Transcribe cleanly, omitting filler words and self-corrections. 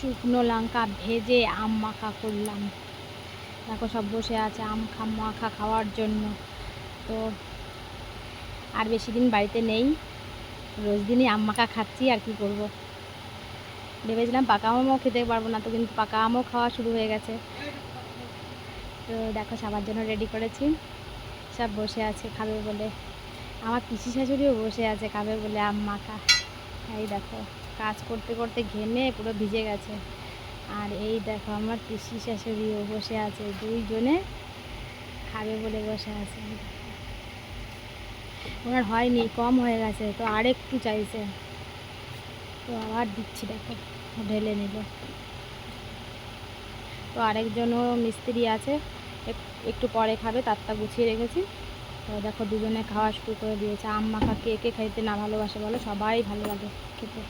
শুকনো লঙ্কা ভেজে আম মাখা করলাম। দেখো সব বসে আছে আম মাখা খাওয়ার জন্য। তো আর বেশি দিন বাড়িতে নেই, রোজ দিনই আম মাখা খাচ্ছি, আর কি করব। ভেবেছিলাম পাকা আমও খেতে পারবো না, তো কিন্তু পাকা আমও খাওয়া শুরু হয়ে গেছে। তো দেখো সবার জন্য রেডি করেছি, সব বসে আছে খাবে বলে। আমার পিসি শাশুড়িও বসে আছে খাবে বলে আম মাখা। এই দেখো কাজ করতে করতে ঘেমে পুরো ভিজে গেছে। আর এই দেখো আমার পিসি শাশুড়িও বসে আছে, দুইজনে খাবে বলে বসে আছে। ওনার হয়নি, কম হয়ে গেছে, তো আর একটু চাইছে, তো আবার দিচ্ছি। দেখো ঢেলে নিল। তো আরেকজনও মিস্ত্রি আছে, একটু পরে খাবে, তারটা গুছিয়ে রেখেছি। তো দেখো দুজনে খাওয়া শুরু করে দিয়েছে। আম মাখা কে কে খাইতে না ভালোবাসে বলো, সবাই ভালো লাগে খেতে।